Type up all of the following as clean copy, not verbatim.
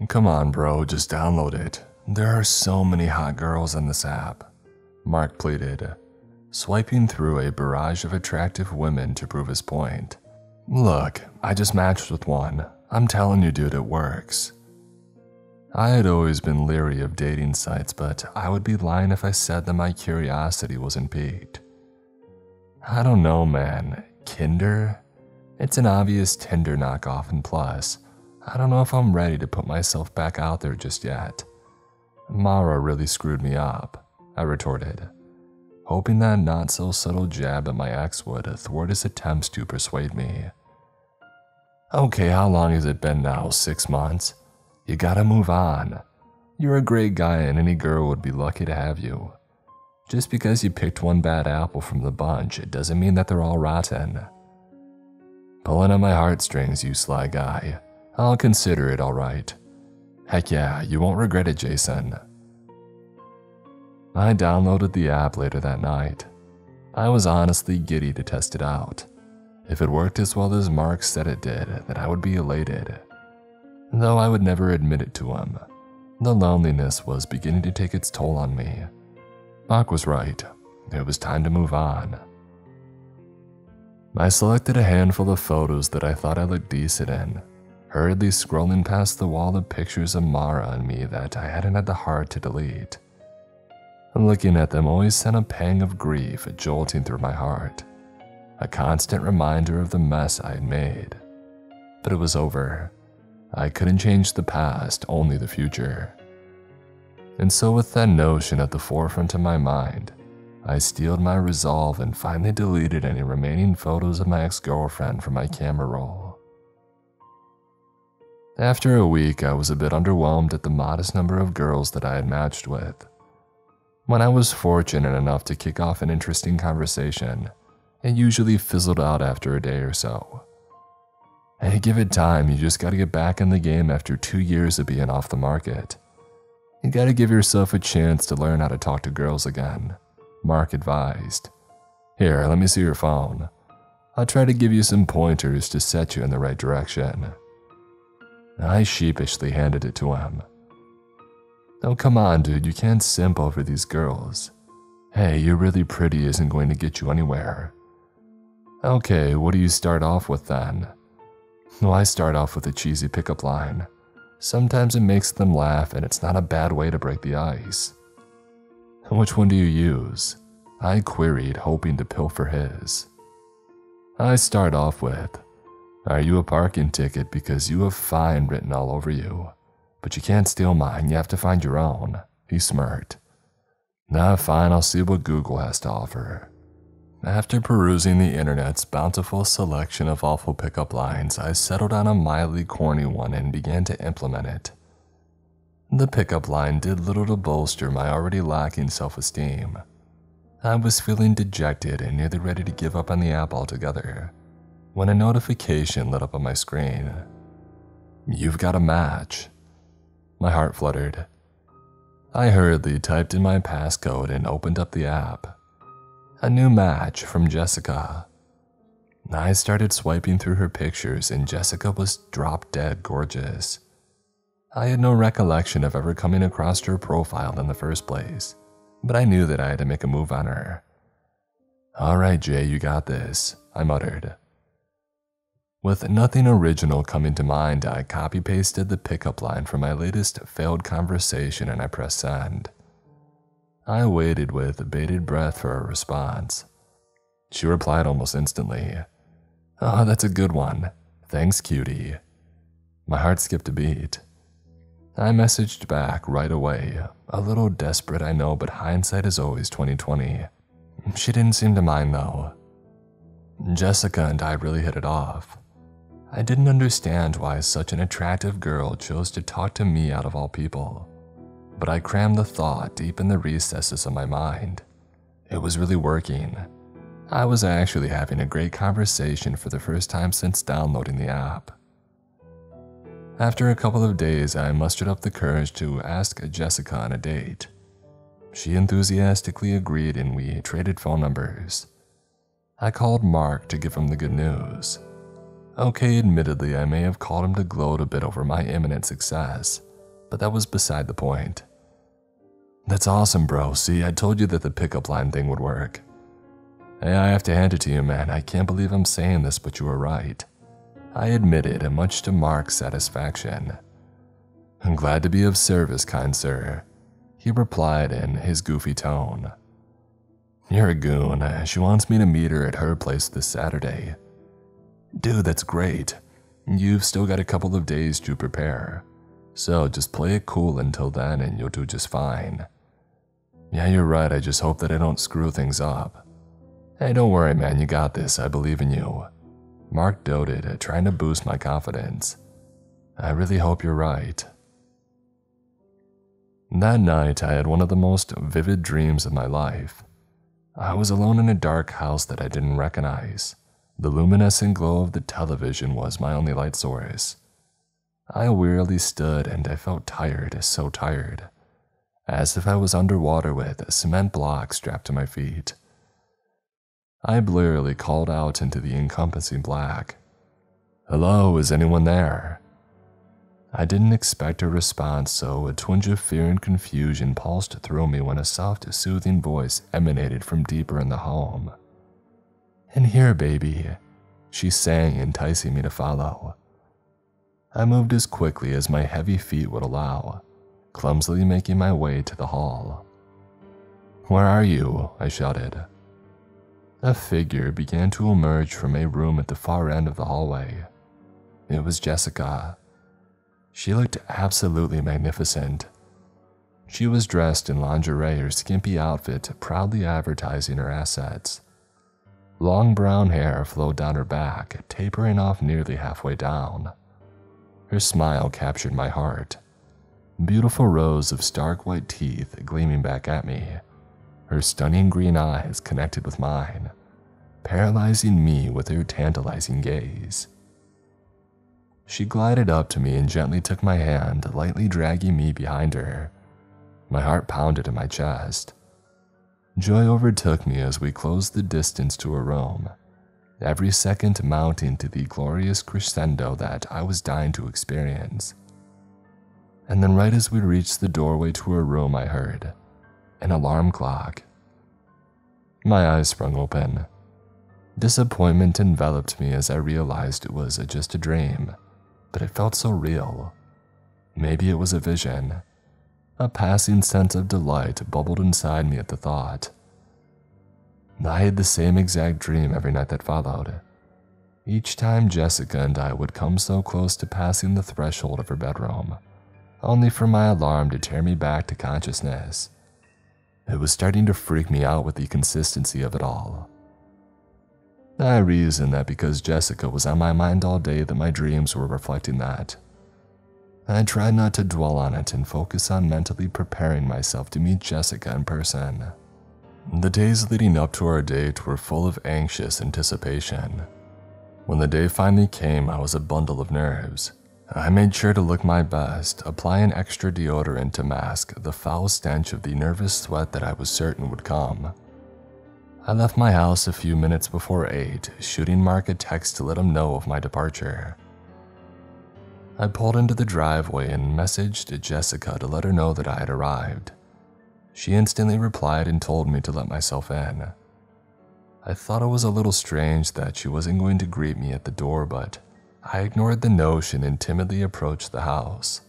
Come on, bro, just download it. There are so many hot girls in this app, Mark pleaded, swiping through a barrage of attractive women to prove his point. Look, I just matched with one. I'm telling you, dude, it works. I had always been leery of dating sites, but I would be lying if I said that my curiosity wasn't piqued. I don't know, man. Kinder? It's an obvious Tinder knockoff, and plus, I don't know if I'm ready to put myself back out there just yet. Mara really screwed me up, I retorted, hoping that not-so-subtle jab at my ex would thwart his attempts to persuade me. Okay, how long has it been now? 6 months? You gotta move on. You're a great guy and any girl would be lucky to have you. Just because you picked one bad apple from the bunch, it doesn't mean that they're all rotten. Pulling on my heartstrings, you sly guy. I'll consider it alright. Heck yeah, you won't regret it, Jason. I downloaded the app later that night. I was honestly giddy to test it out. If it worked as well as Mark said it did, then I would be elated. Though I would never admit it to him, the loneliness was beginning to take its toll on me. Mark was right. It was time to move on. I selected a handful of photos that I thought I looked decent in, hurriedly scrolling past the wall of pictures of Mara and me that I hadn't had the heart to delete. Looking at them always sent a pang of grief jolting through my heart, a constant reminder of the mess I had made. But it was over. I couldn't change the past, only the future. And so with that notion at the forefront of my mind, I steeled my resolve and finally deleted any remaining photos of my ex-girlfriend from my camera roll. After a week, I was a bit underwhelmed at the modest number of girls that I had matched with. When I was fortunate enough to kick off an interesting conversation, it usually fizzled out after a day or so. Hey, give it time, you just gotta get back in the game after 2 years of being off the market. You gotta give yourself a chance to learn how to talk to girls again, Mark advised. Here, let me see your phone. I'll try to give you some pointers to set you in the right direction. I sheepishly handed it to him. Oh, come on, dude, you can't simp over these girls. Hey, you're really pretty isn't going to get you anywhere. Okay, what do you start off with then? Well, I start off with a cheesy pickup line. Sometimes it makes them laugh and it's not a bad way to break the ice. Which one do you use? I queried, hoping to pilfer his. I start off with, are you a parking ticket because you have fine written all over you? But you can't steal mine, you have to find your own. He smirked. Nah, fine, I'll see what Google has to offer. After perusing the internet's bountiful selection of awful pickup lines, I settled on a mildly corny one and began to implement it. The pickup line did little to bolster my already lacking self-esteem. I was feeling dejected and nearly ready to give up on the app altogether, when a notification lit up on my screen. You've got a match. My heart fluttered. I hurriedly typed in my passcode and opened up the app. A new match from Jessica. I started swiping through her pictures and Jessica was drop-dead gorgeous. I had no recollection of ever coming across her profile in the first place, but I knew that I had to make a move on her. Alright, Jay, you got this, I muttered. With nothing original coming to mind, I copy-pasted the pickup line from my latest failed conversation and I pressed send. I waited with bated breath for a response. She replied almost instantly. Oh, that's a good one. Thanks, cutie. My heart skipped a beat. I messaged back right away, a little desperate I know, but hindsight is always 20/20. She didn't seem to mind though. Jessica and I really hit it off. I didn't understand why such an attractive girl chose to talk to me out of all people, but I crammed the thought deep in the recesses of my mind. It was really working. I was actually having a great conversation for the first time since downloading the app. After a couple of days, I mustered up the courage to ask Jessica on a date. She enthusiastically agreed and we traded phone numbers. I called Mark to give him the good news. Okay, admittedly, I may have called him to gloat a bit over my imminent success, but that was beside the point. That's awesome, bro. See, I told you that the pickup line thing would work. Hey, I have to hand it to you, man. I can't believe I'm saying this, but you were right. I admitted, and much to Mark's satisfaction. I'm glad to be of service, kind sir, he replied in his goofy tone. You're a goon. She wants me to meet her at her place this Saturday. Dude, that's great. You've still got a couple of days to prepare. So just play it cool until then and you'll do just fine. Yeah, you're right. I just hope that I don't screw things up. Hey, don't worry, man. You got this. I believe in you. Mark doted, trying to boost my confidence. I really hope you're right. That night, I had one of the most vivid dreams of my life. I was alone in a dark house that I didn't recognize. The luminescent glow of the television was my only light source. I wearily stood and I felt tired, so tired, as if I was underwater with a cement block strapped to my feet. I blearily called out into the encompassing black. Hello, is anyone there? I didn't expect a response, so a twinge of fear and confusion pulsed through me when a soft, soothing voice emanated from deeper in the home. In here, baby, she sang, enticing me to follow. I moved as quickly as my heavy feet would allow, clumsily making my way to the hall. Where are you? I shouted. A figure began to emerge from a room at the far end of the hallway. It was Jessica. She looked absolutely magnificent. She was dressed in lingerie or skimpy outfit, proudly advertising her assets. Long brown hair flowed down her back, tapering off nearly halfway down. Her smile captured my heart. Beautiful rows of stark white teeth gleaming back at me. Her stunning green eyes connected with mine, paralyzing me with her tantalizing gaze. She glided up to me and gently took my hand, lightly dragging me behind her. My heart pounded in my chest. Joy overtook me as we closed the distance to her room, every second mounting to the glorious crescendo that I was dying to experience. And then right as we reached the doorway to her room, I heard an alarm clock. My eyes sprung open. Disappointment enveloped me as I realized it was just a dream, but it felt so real. Maybe it was a vision. A passing sense of delight bubbled inside me at the thought. I had the same exact dream every night that followed. Each time Jessica and I would come so close to passing the threshold of her bedroom, only for my alarm to tear me back to consciousness. It was starting to freak me out with the consistency of it all. I reasoned that because Jessica was on my mind all day that my dreams were reflecting that. I tried not to dwell on it and focus on mentally preparing myself to meet Jessica in person. The days leading up to our date were full of anxious anticipation. When the day finally came, I was a bundle of nerves. I made sure to look my best, apply an extra deodorant to mask the foul stench of the nervous sweat that I was certain would come. I left my house a few minutes before 8, shooting Mark a text to let him know of my departure. I pulled into the driveway and messaged Jessica to let her know that I had arrived. She instantly replied and told me to let myself in. I thought it was a little strange that she wasn't going to greet me at the door, but I ignored the notion and timidly approached the house.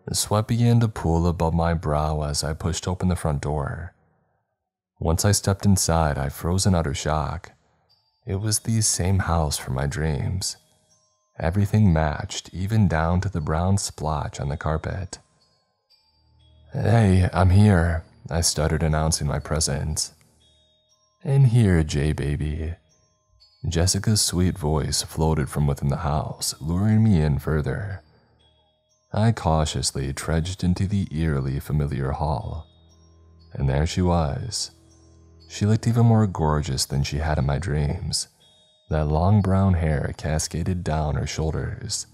The sweat began to pool above my brow as I pushed open the front door. Once I stepped inside, I froze in utter shock. It was the same house from my dreams. Everything matched, even down to the brown splotch on the carpet. Hey, I'm here, I stuttered, announcing my presence. In here, Jay baby. Jessica's sweet voice floated from within the house, luring me in further. I cautiously trudged into the eerily familiar hall, and there she was. She looked even more gorgeous than she had in my dreams. That long brown hair cascaded down her shoulders.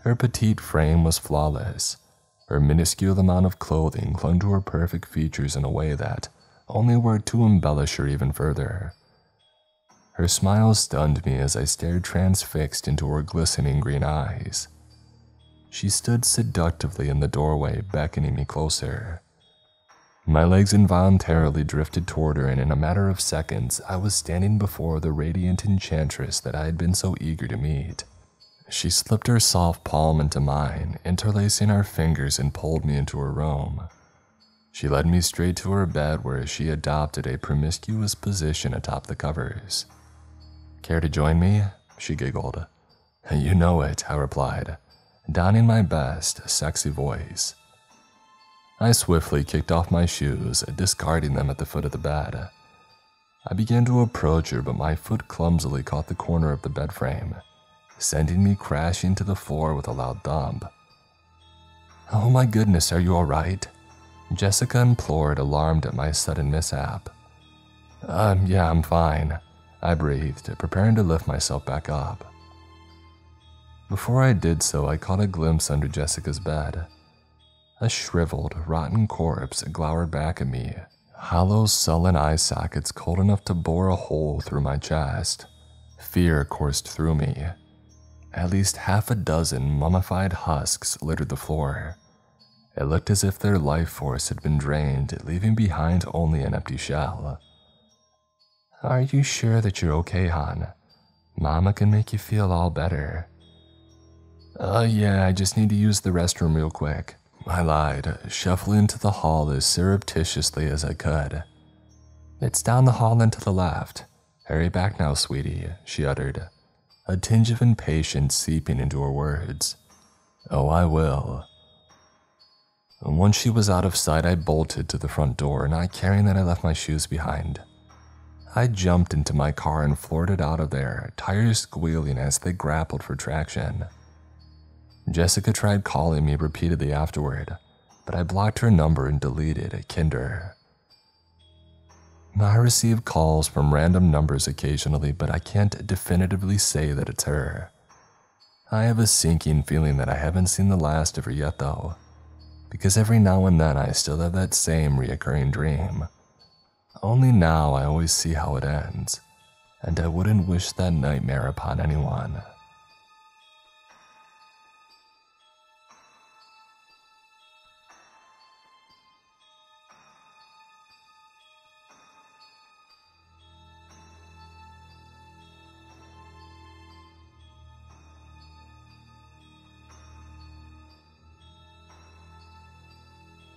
Her petite frame was flawless. Her minuscule amount of clothing clung to her perfect features in a way that only worked to embellish her even further. Her smile stunned me as I stared transfixed into her glistening green eyes. She stood seductively in the doorway, beckoning me closer. My legs involuntarily drifted toward her, and in a matter of seconds, I was standing before the radiant enchantress that I had been so eager to meet. She slipped her soft palm into mine, interlacing our fingers, and pulled me into her room. She led me straight to her bed, where she adopted a promiscuous position atop the covers. "Care to join me?" she giggled. "You know it," I replied, donning my best, sexy voice. I swiftly kicked off my shoes, discarding them at the foot of the bed. I began to approach her, but my foot clumsily caught the corner of the bed frame, sending me crashing to the floor with a loud thump. "Oh my goodness, are you all right?" Jessica implored, alarmed at my sudden mishap. Yeah, I'm fine," I breathed, preparing to lift myself back up. Before I did so, I caught a glimpse under Jessica's bed. A shriveled, rotten corpse glowered back at me, hollow, sullen eye sockets cold enough to bore a hole through my chest. Fear coursed through me. At least half a dozen mummified husks littered the floor. It looked as if their life force had been drained, leaving behind only an empty shell. "Are you sure that you're okay, hon? Mama can make you feel all better." Yeah, I just need to use the restroom real quick," I lied, shuffling to the hall as surreptitiously as I could. "It's down the hall and to the left. Hurry back now, sweetie," she uttered, a tinge of impatience seeping into her words. "Oh, I will." Once she was out of sight, I bolted to the front door, not caring that I left my shoes behind. I jumped into my car and floored it out of there, tires squealing as they grappled for traction. Jessica tried calling me repeatedly afterward, but I blocked her number and deleted Kinder. I receive calls from random numbers occasionally, but I can't definitively say that it's her. I have a sinking feeling that I haven't seen the last of her yet, though, because every now and then I still have that same reoccurring dream. Only now I always see how it ends, and I wouldn't wish that nightmare upon anyone.